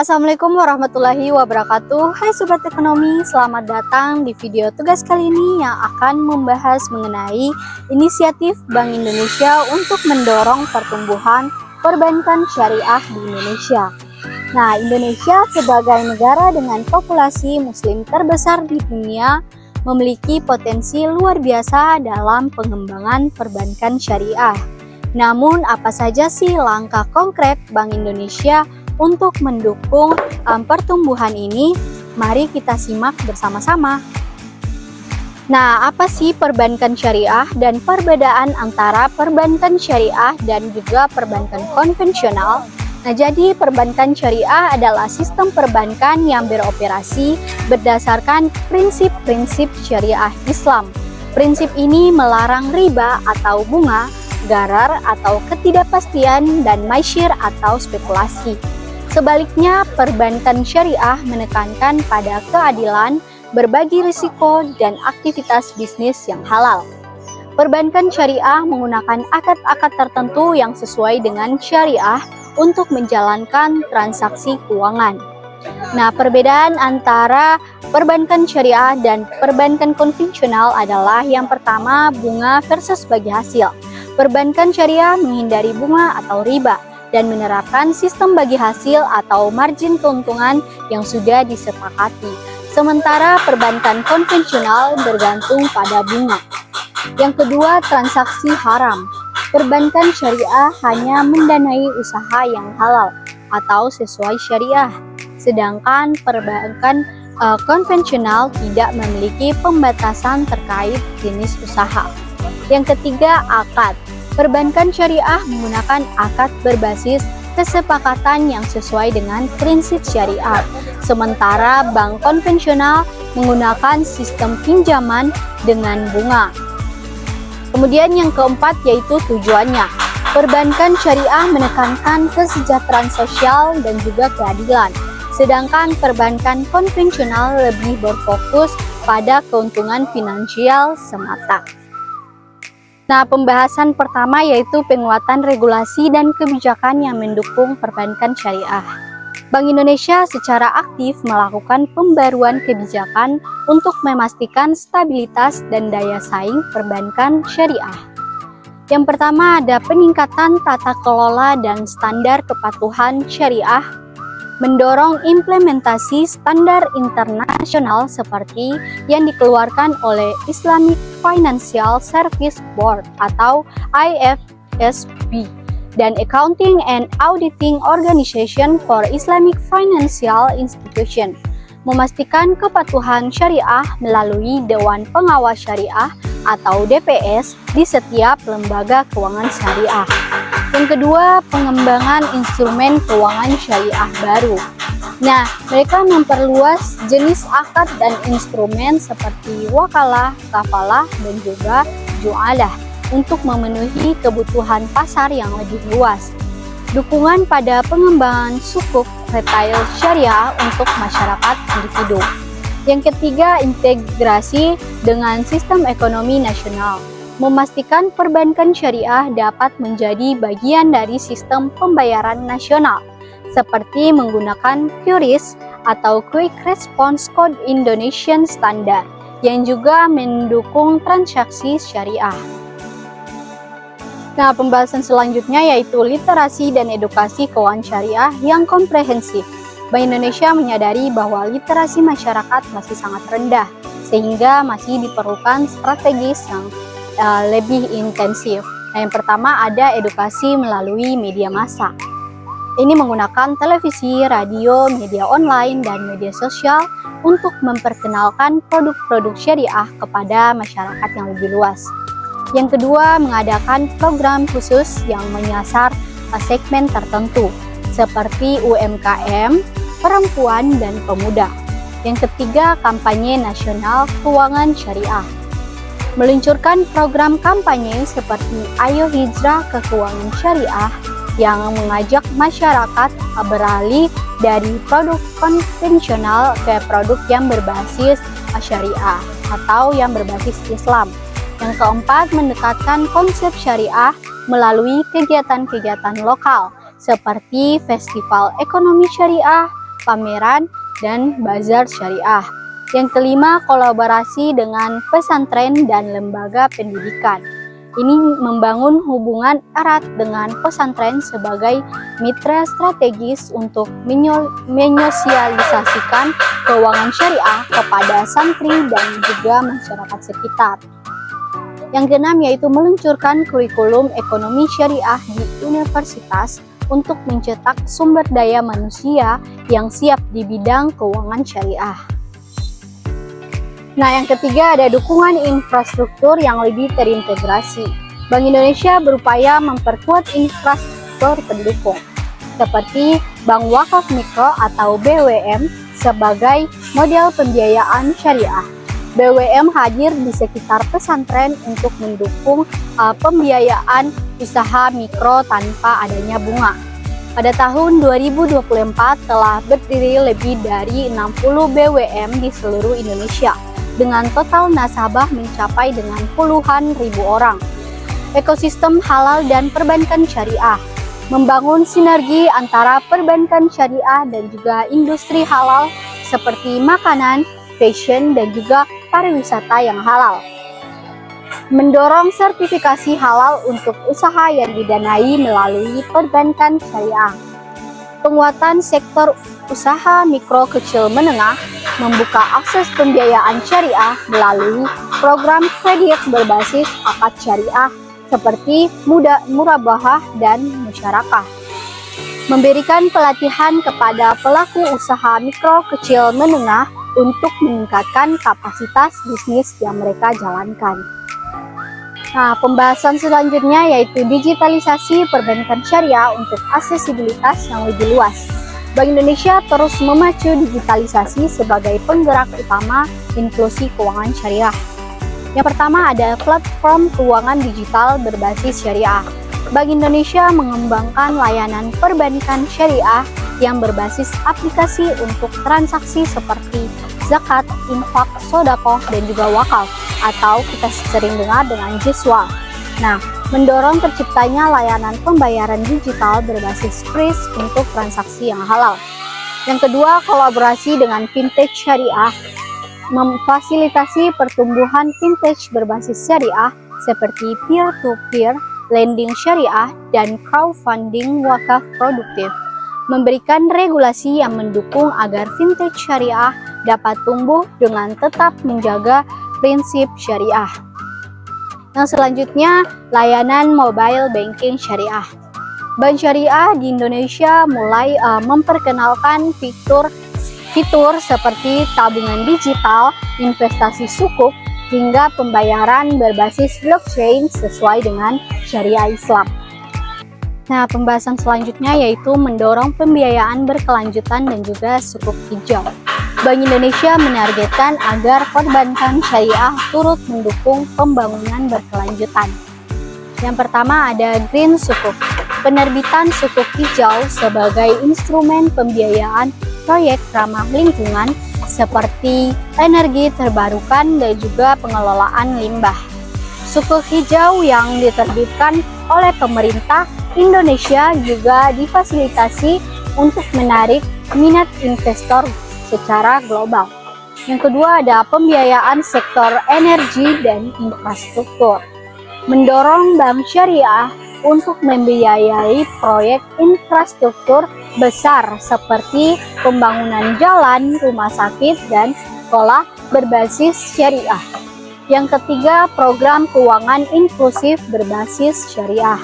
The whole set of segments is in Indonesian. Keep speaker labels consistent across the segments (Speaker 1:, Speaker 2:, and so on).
Speaker 1: Assalamualaikum warahmatullahi wabarakatuh. Hai Sobat Ekonomi, selamat datang di video tugas kali ini yang akan membahas mengenai inisiatif Bank Indonesia untuk mendorong pertumbuhan perbankan syariah di Indonesia. Nah, Indonesia sebagai negara dengan populasi muslim terbesar di dunia memiliki potensi luar biasa dalam pengembangan perbankan syariah. Namun, apa saja sih langkah konkret Bank Indonesia untuk mendukung pertumbuhan ini? Mari kita simak bersama-sama. Nah, apa sih perbankan syariah dan perbedaan antara perbankan syariah dan juga perbankan konvensional? Nah, jadi perbankan syariah adalah sistem perbankan yang beroperasi berdasarkan prinsip-prinsip syariah Islam. Prinsip ini melarang riba atau bunga, gharar atau ketidakpastian, dan maisir atau spekulasi. Sebaliknya, perbankan syariah menekankan pada keadilan, berbagi risiko, dan aktivitas bisnis yang halal. Perbankan syariah menggunakan akad-akad tertentu yang sesuai dengan syariah untuk menjalankan transaksi keuangan. Nah, perbedaan antara perbankan syariah dan perbankan konvensional adalah yang pertama, bunga versus bagi hasil. Perbankan syariah menghindari bunga atau riba dan menerapkan sistem bagi hasil atau margin keuntungan yang sudah disepakati. Sementara perbankan konvensional bergantung pada bunga. Yang kedua, transaksi haram. Perbankan syariah hanya mendanai usaha yang halal atau sesuai syariah, sedangkan perbankan konvensional tidak memiliki pembatasan terkait jenis usaha. Yang ketiga, akad. Perbankan syariah menggunakan akad berbasis kesepakatan yang sesuai dengan prinsip syariat, sementara bank konvensional menggunakan sistem pinjaman dengan bunga. Kemudian yang keempat yaitu tujuannya. Perbankan syariah menekankan kesejahteraan sosial dan juga keadilan, sedangkan perbankan konvensional lebih berfokus pada keuntungan finansial semata. Nah, pembahasan pertama yaitu penguatan regulasi dan kebijakan yang mendukung perbankan syariah. Bank Indonesia secara aktif melakukan pembaruan kebijakan untuk memastikan stabilitas dan daya saing perbankan syariah. Yang pertama ada peningkatan tata kelola dan standar kepatuhan syariah, mendorong implementasi standar internasional seperti yang dikeluarkan oleh Islamic Financial Service Board atau IFSB dan Accounting and Auditing Organization for Islamic Financial Institution, memastikan kepatuhan syariah melalui Dewan Pengawas Syariah atau DPS di setiap lembaga keuangan syariah. Yang kedua, pengembangan instrumen keuangan syariah baru. Nah, mereka memperluas jenis akad dan instrumen seperti wakalah, kafalah, dan juga ju'alah untuk memenuhi kebutuhan pasar yang lebih luas. Dukungan pada pengembangan sukuk retail syariah untuk masyarakat individu. Yang ketiga, integrasi dengan sistem ekonomi nasional. Memastikan perbankan syariah dapat menjadi bagian dari sistem pembayaran nasional, seperti menggunakan QRIS atau Quick Response Code Indonesian Standard, yang juga mendukung transaksi syariah. Nah, pembahasan selanjutnya yaitu literasi dan edukasi keuangan syariah yang komprehensif. Bank Indonesia menyadari bahwa literasi masyarakat masih sangat rendah, sehingga masih diperlukan strategis yang lebih intensif. Nah, yang pertama ada edukasi melalui media massa. Ini menggunakan televisi, radio, media online, dan media sosial untuk memperkenalkan produk-produk syariah kepada masyarakat yang lebih luas. Yang kedua, mengadakan program khusus yang menyasar segmen tertentu, seperti UMKM, perempuan, dan pemuda. Yang ketiga, kampanye nasional keuangan syariah. Meluncurkan program kampanye seperti Ayo Hijrah ke Keuangan Syariah yang mengajak masyarakat beralih dari produk konvensional ke produk yang berbasis syariah atau yang berbasis Islam. Yang keempat, mendekatkan konsep syariah melalui kegiatan-kegiatan lokal seperti Festival Ekonomi Syariah, pameran, dan bazar syariah. Yang kelima, kolaborasi dengan pesantren dan lembaga pendidikan. Ini membangun hubungan erat dengan pesantren sebagai mitra strategis untuk menyosialisasikan keuangan syariah kepada santri dan juga masyarakat sekitar. Yang keenam yaitu meluncurkan kurikulum ekonomi syariah di universitas untuk mencetak sumber daya manusia yang siap di bidang keuangan syariah. Nah, yang ketiga ada dukungan infrastruktur yang lebih terintegrasi. Bank Indonesia berupaya memperkuat infrastruktur pendukung, seperti Bank Wakaf Mikro atau BWM sebagai model pembiayaan syariah. BWM hadir di sekitar pesantren untuk mendukung pembiayaan usaha mikro tanpa adanya bunga. Pada tahun 2024 telah berdiri lebih dari 60 BWM di seluruh Indonesia, dengan total nasabah mencapai dengan puluhan ribu orang. Ekosistem halal dan perbankan syariah, membangun sinergi antara perbankan syariah dan juga industri halal seperti makanan, fashion, dan juga pariwisata yang halal. Mendorong sertifikasi halal untuk usaha yang didanai melalui perbankan syariah. Penguatan sektor usaha mikro kecil menengah, membuka akses pembiayaan syariah melalui program kredit berbasis akad syariah seperti murabahah dan musyarakah. Memberikan pelatihan kepada pelaku usaha mikro kecil menengah untuk meningkatkan kapasitas bisnis yang mereka jalankan. Nah, pembahasan selanjutnya yaitu digitalisasi perbankan syariah untuk aksesibilitas yang lebih luas. Bank Indonesia terus memacu digitalisasi sebagai penggerak utama inklusi keuangan syariah. Yang pertama ada platform keuangan digital berbasis syariah. Bank Indonesia mengembangkan layanan perbankan syariah yang berbasis aplikasi untuk transaksi seperti zakat, infak, sodaqoh, dan juga wakaf, atau kita sering dengar dengan Jiswa. Nah, mendorong terciptanya layanan pembayaran digital berbasis kris untuk transaksi yang halal. Yang kedua, kolaborasi dengan fintech syariah, memfasilitasi pertumbuhan fintech berbasis syariah seperti peer-to-peer, lending syariah, dan crowdfunding wakaf produktif. Memberikan regulasi yang mendukung agar fintech syariah dapat tumbuh dengan tetap menjaga prinsip syariah. Yang selanjutnya, layanan mobile banking syariah. Bank Syariah di Indonesia mulai memperkenalkan fitur seperti tabungan digital, investasi sukuk, hingga pembayaran berbasis blockchain sesuai dengan syariah Islam. Nah, pembahasan selanjutnya yaitu mendorong pembiayaan berkelanjutan dan juga sukuk hijau. Bank Indonesia menargetkan agar perbankan syariah turut mendukung pembangunan berkelanjutan. Yang pertama ada Green Sukuk, penerbitan sukuk hijau sebagai instrumen pembiayaan proyek ramah lingkungan seperti energi terbarukan dan juga pengelolaan limbah. Sukuk hijau yang diterbitkan oleh pemerintah Indonesia juga difasilitasi untuk menarik minat investor secara global. Yang kedua ada pembiayaan sektor energi dan infrastruktur. Mendorong bank syariah untuk membiayai proyek infrastruktur besar seperti pembangunan jalan, rumah sakit, dan sekolah berbasis syariah. Yang ketiga, program keuangan inklusif berbasis syariah.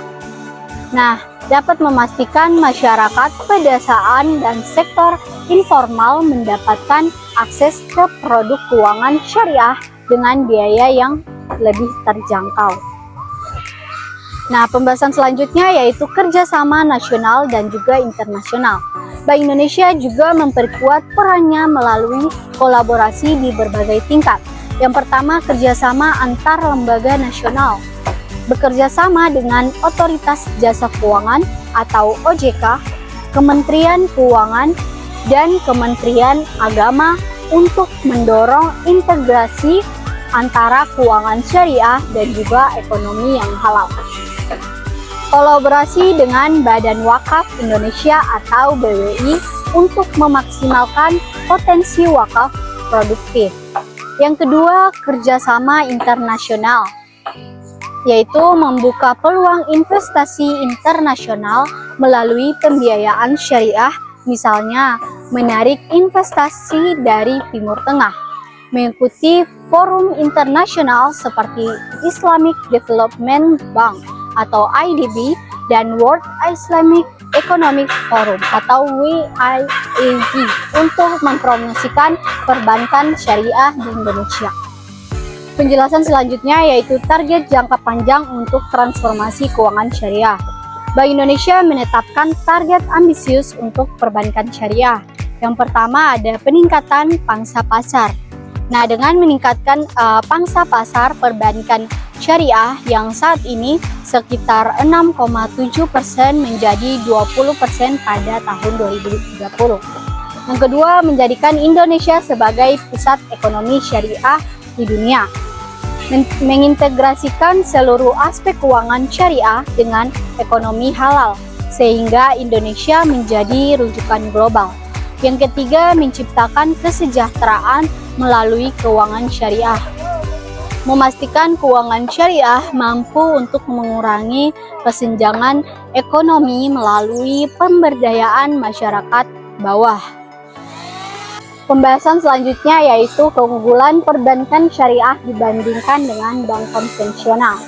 Speaker 1: Nah, dapat memastikan masyarakat, pedesaan, dan sektor informal mendapatkan akses ke produk keuangan syariah dengan biaya yang lebih terjangkau. Nah, pembahasan selanjutnya yaitu kerjasama nasional dan juga internasional. Bank Indonesia juga memperkuat perannya melalui kolaborasi di berbagai tingkat. Yang pertama, kerjasama antar lembaga nasional. Bekerja sama dengan Otoritas Jasa Keuangan atau OJK, Kementerian Keuangan, dan Kementerian Agama untuk mendorong integrasi antara keuangan syariah dan juga ekonomi yang halal. Kolaborasi dengan Badan Wakaf Indonesia atau BWI untuk memaksimalkan potensi wakaf produktif. Yang kedua, kerjasama internasional, yaitu membuka peluang investasi internasional melalui pembiayaan syariah, misalnya menarik investasi dari Timur Tengah, mengikuti forum internasional seperti Islamic Development Bank atau IDB dan World Islamic Economic Forum atau WIEF untuk mempromosikan perbankan syariah di Indonesia. Penjelasan selanjutnya yaitu target jangka panjang untuk transformasi keuangan syariah. Bank Indonesia menetapkan target ambisius untuk perbankan syariah. Yang pertama ada peningkatan pangsa pasar. Nah, dengan meningkatkan pangsa pasar perbankan syariah yang saat ini sekitar 6,7% menjadi 20% pada tahun 2030. Yang kedua, menjadikan Indonesia sebagai pusat ekonomi syariah di dunia. Mengintegrasikan seluruh aspek keuangan syariah dengan ekonomi halal, sehingga Indonesia menjadi rujukan global. Yang ketiga, menciptakan kesejahteraan melalui keuangan syariah. Memastikan keuangan syariah mampu untuk mengurangi kesenjangan ekonomi melalui pemberdayaan masyarakat bawah. Pembahasan selanjutnya yaitu keunggulan perbankan syariah dibandingkan dengan bank konvensional.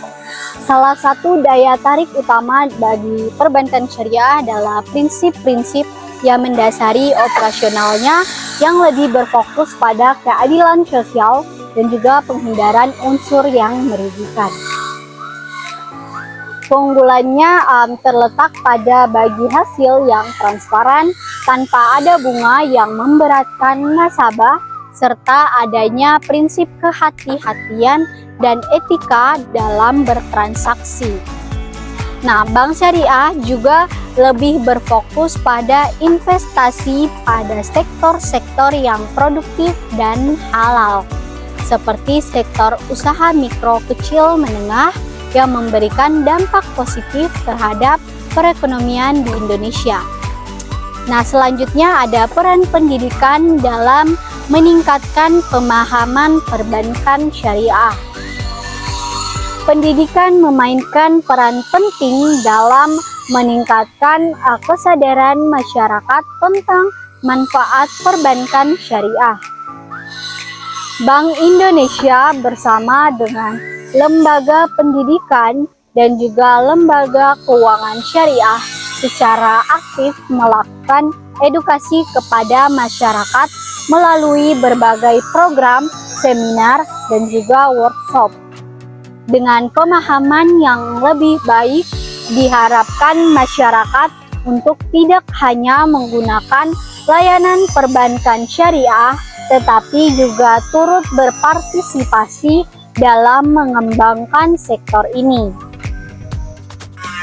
Speaker 1: Salah satu daya tarik utama bagi perbankan syariah adalah prinsip-prinsip yang mendasari operasionalnya yang lebih berfokus pada keadilan sosial dan juga penghindaran unsur yang merugikan. Keunggulannya terletak pada bagi hasil yang transparan tanpa ada bunga yang memberatkan nasabah, serta adanya prinsip kehati-hatian dan etika dalam bertransaksi. Nah, bank syariah juga lebih berfokus pada investasi pada sektor-sektor yang produktif dan halal, seperti sektor usaha mikro kecil menengah yang memberikan dampak positif terhadap perekonomian di Indonesia. Nah, selanjutnya ada peran pendidikan dalam meningkatkan pemahaman perbankan syariah. Pendidikan memainkan peran penting dalam meningkatkan kesadaran masyarakat tentang manfaat perbankan syariah. Bank Indonesia bersama dengan lembaga pendidikan dan juga lembaga keuangan syariah secara aktif melakukan edukasi kepada masyarakat melalui berbagai program, seminar, dan juga workshop. Dengan pemahaman yang lebih baik, diharapkan masyarakat untuk tidak hanya menggunakan layanan perbankan syariah, tetapi juga turut berpartisipasi dalam mengembangkan sektor ini.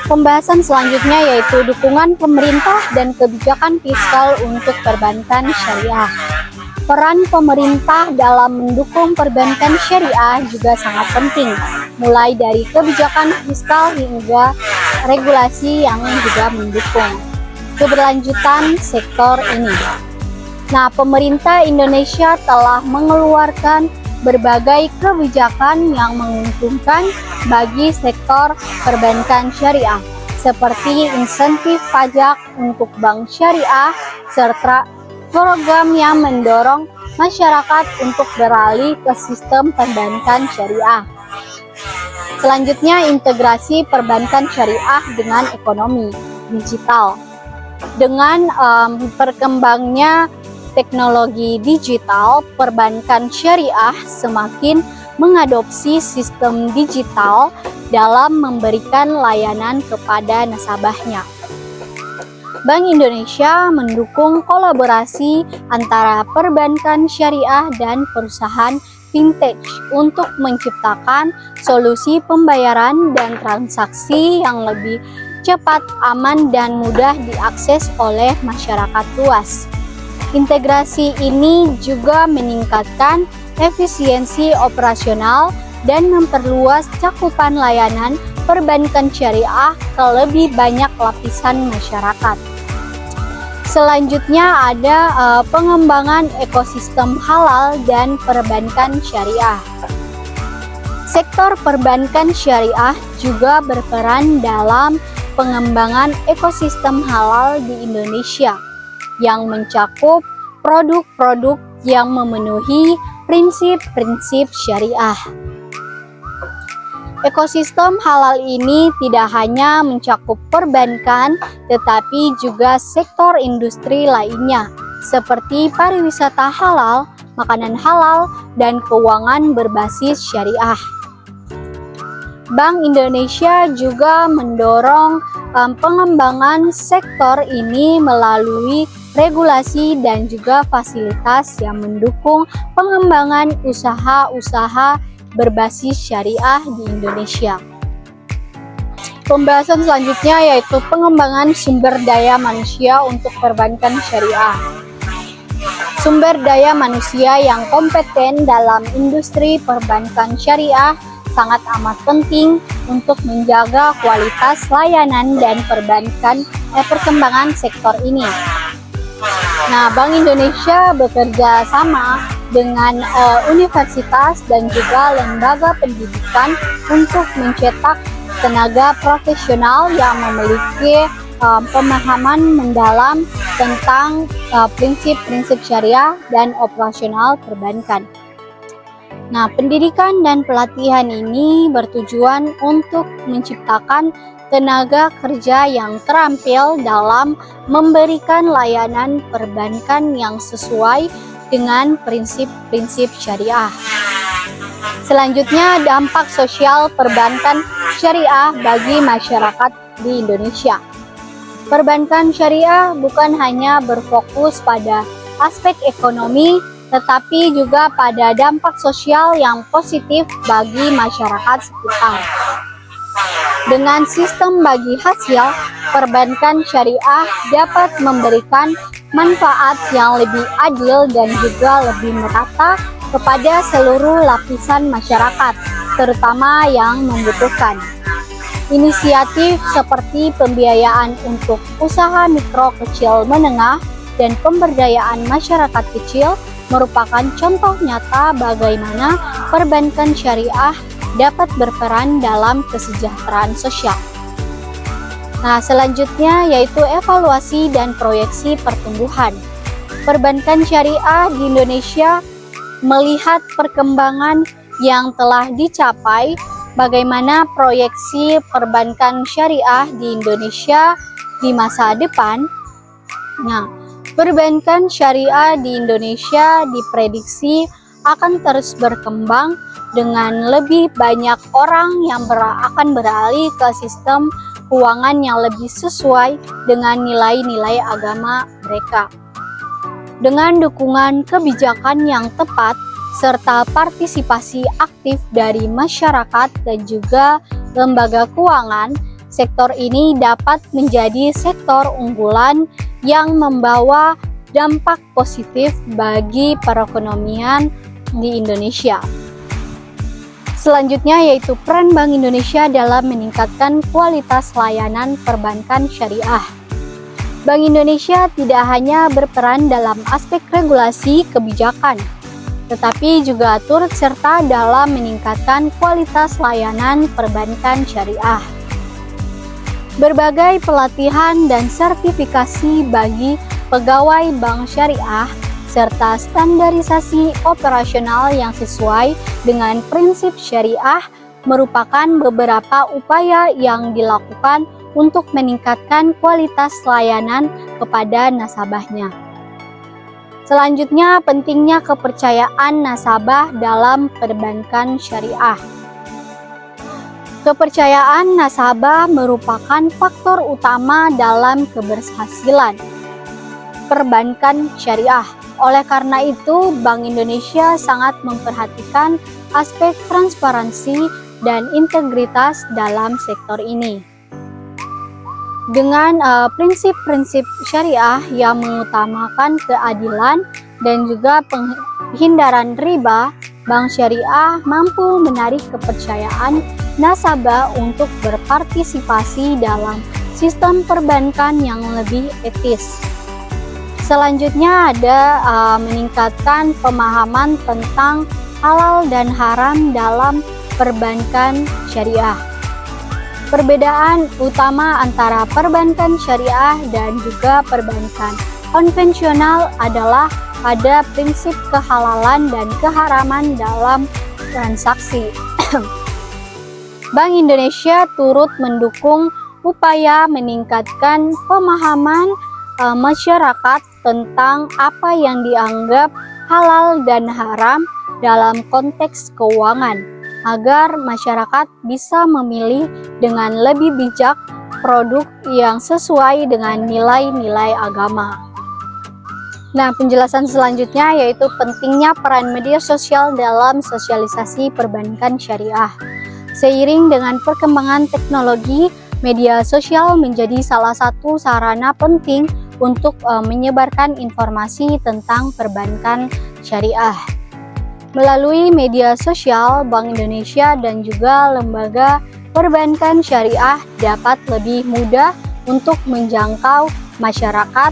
Speaker 1: Pembahasan selanjutnya yaitu dukungan pemerintah dan kebijakan fiskal untuk perbankan syariah. Peran pemerintah dalam mendukung perbankan syariah juga sangat penting, mulai dari kebijakan fiskal hingga regulasi yang juga mendukung keberlanjutan sektor ini. Nah, pemerintah Indonesia telah mengeluarkan berbagai kebijakan yang menguntungkan bagi sektor perbankan syariah, seperti insentif pajak untuk bank syariah, serta program yang mendorong masyarakat untuk beralih ke sistem perbankan syariah. Selanjutnya, integrasi perbankan syariah dengan ekonomi digital. Dengan perkembangnya teknologi digital, perbankan syariah semakin mengadopsi sistem digital dalam memberikan layanan kepada nasabahnya. Bank Indonesia mendukung kolaborasi antara perbankan syariah dan perusahaan fintech untuk menciptakan solusi pembayaran dan transaksi yang lebih cepat, aman, dan mudah diakses oleh masyarakat luas. Integrasi ini juga meningkatkan efisiensi operasional dan memperluas cakupan layanan perbankan syariah ke lebih banyak lapisan masyarakat. Selanjutnya ada pengembangan ekosistem halal dan perbankan syariah. Sektor perbankan syariah juga berperan dalam pengembangan ekosistem halal di Indonesia yang mencakup produk-produk yang memenuhi prinsip-prinsip syariah. Ekosistem halal ini tidak hanya mencakup perbankan, tetapi juga sektor industri lainnya, seperti pariwisata halal, makanan halal, dan keuangan berbasis syariah. Bank Indonesia juga mendorong pengembangan sektor ini melalui regulasi dan juga fasilitas yang mendukung pengembangan usaha-usaha berbasis syariah di Indonesia. Pembahasan selanjutnya yaitu pengembangan sumber daya manusia untuk perbankan syariah. Sumber daya manusia yang kompeten dalam industri perbankan syariah sangat amat penting untuk menjaga kualitas layanan dan perkembangan sektor ini. Nah, Bank Indonesia bekerja sama dengan universitas dan juga lembaga pendidikan untuk mencetak tenaga profesional yang memiliki pemahaman mendalam tentang prinsip-prinsip syariah dan operasional perbankan. Nah, pendidikan dan pelatihan ini bertujuan untuk menciptakan tenaga kerja yang terampil dalam memberikan layanan perbankan yang sesuai dengan prinsip-prinsip syariah. Selanjutnya, dampak sosial perbankan syariah bagi masyarakat di Indonesia. Perbankan syariah bukan hanya berfokus pada aspek ekonomi, tetapi juga pada dampak sosial yang positif bagi masyarakat sekitar. Dengan sistem bagi hasil, perbankan syariah dapat memberikan manfaat yang lebih adil dan juga lebih merata kepada seluruh lapisan masyarakat, terutama yang membutuhkan. Inisiatif seperti pembiayaan untuk usaha mikro kecil menengah dan pemberdayaan masyarakat kecil merupakan contoh nyata bagaimana perbankan syariah dapat berperan dalam kesejahteraan sosial. Nah, selanjutnya yaitu evaluasi dan proyeksi pertumbuhan. Perbankan syariah di Indonesia melihat perkembangan yang telah dicapai, bagaimana proyeksi perbankan syariah di Indonesia di masa depan. Nah, perbankan syariah di Indonesia diprediksi akan terus berkembang dengan lebih banyak orang yang akan beralih ke sistem keuangan yang lebih sesuai dengan nilai-nilai agama mereka. Dengan dukungan kebijakan yang tepat serta partisipasi aktif dari masyarakat dan juga lembaga keuangan, sektor ini dapat menjadi sektor unggulan yang membawa dampak positif bagi perekonomian di Indonesia. Selanjutnya yaitu peran Bank Indonesia dalam meningkatkan kualitas layanan perbankan syariah. Bank Indonesia tidak hanya berperan dalam aspek regulasi kebijakan, tetapi juga turut serta dalam meningkatkan kualitas layanan perbankan syariah. Berbagai pelatihan dan sertifikasi bagi pegawai bank syariah serta standarisasi operasional yang sesuai dengan prinsip syariah merupakan beberapa upaya yang dilakukan untuk meningkatkan kualitas layanan kepada nasabahnya. Selanjutnya, pentingnya kepercayaan nasabah dalam perbankan syariah. Kepercayaan nasabah merupakan faktor utama dalam keberhasilan perbankan syariah. Oleh karena itu, Bank Indonesia sangat memperhatikan aspek transparansi dan integritas dalam sektor ini. Dengan prinsip-prinsip syariah yang mengutamakan keadilan dan juga penghindaran riba, Bank Syariah mampu menarik kepercayaan nasabah untuk berpartisipasi dalam sistem perbankan yang lebih etis. Selanjutnya ada meningkatkan pemahaman tentang halal dan haram dalam perbankan syariah. Perbedaan utama antara perbankan syariah dan juga perbankan konvensional adalah pada prinsip kehalalan dan keharaman dalam transaksi. Bank Indonesia turut mendukung upaya meningkatkan pemahaman masyarakat tentang apa yang dianggap halal dan haram dalam konteks keuangan, agar masyarakat bisa memilih dengan lebih bijak produk yang sesuai dengan nilai-nilai agama. Nah, penjelasan selanjutnya yaitu pentingnya peran media sosial dalam sosialisasi perbankan syariah. Seiring dengan perkembangan teknologi, media sosial menjadi salah satu sarana penting untuk menyebarkan informasi tentang perbankan syariah. Melalui media sosial, Bank Indonesia dan juga lembaga perbankan syariah dapat lebih mudah untuk menjangkau masyarakat,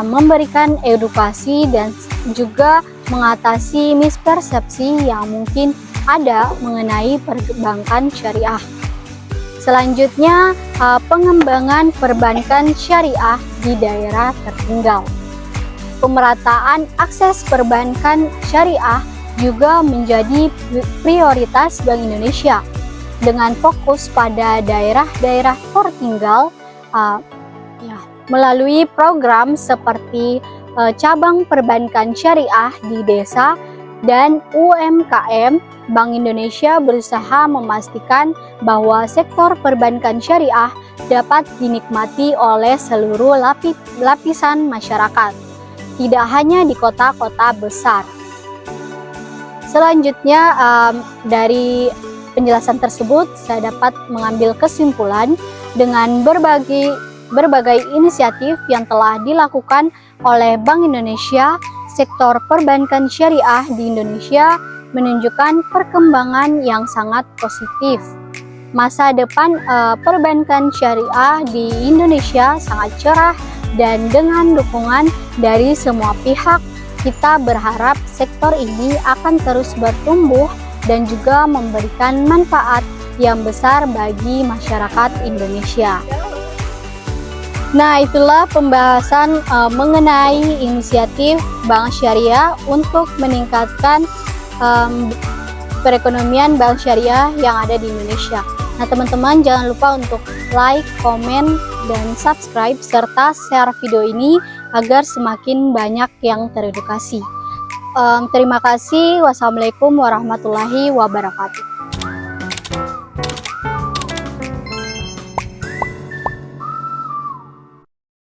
Speaker 1: memberikan edukasi dan juga mengatasi mispersepsi yang mungkin ada mengenai perbankan syariah. Selanjutnya, pengembangan perbankan syariah di daerah tertinggal. Pemerataan akses perbankan syariah juga menjadi prioritas Bank Indonesia dengan fokus pada daerah-daerah tertinggal melalui program seperti cabang perbankan syariah di desa dan UMKM. Bank Indonesia berusaha memastikan bahwa sektor perbankan syariah dapat dinikmati oleh seluruh lapisan masyarakat, tidak hanya di kota-kota besar. Selanjutnya, dari penjelasan tersebut saya dapat mengambil kesimpulan dengan berbagai inisiatif yang telah dilakukan oleh Bank Indonesia. Sektor perbankan syariah di Indonesia menunjukkan perkembangan yang sangat positif. Masa depan perbankan syariah di Indonesia sangat cerah, dan dengan dukungan dari semua pihak, kita berharap sektor ini akan terus bertumbuh dan juga memberikan manfaat yang besar bagi masyarakat Indonesia. Nah, itulah pembahasan mengenai inisiatif Bank Syariah untuk meningkatkan perekonomian bank syariah yang ada di Indonesia. Nah, teman-teman jangan lupa untuk like, komen, dan subscribe serta share video ini agar semakin banyak yang teredukasi. Terima kasih. Wassalamualaikum warahmatullahi wabarakatuh.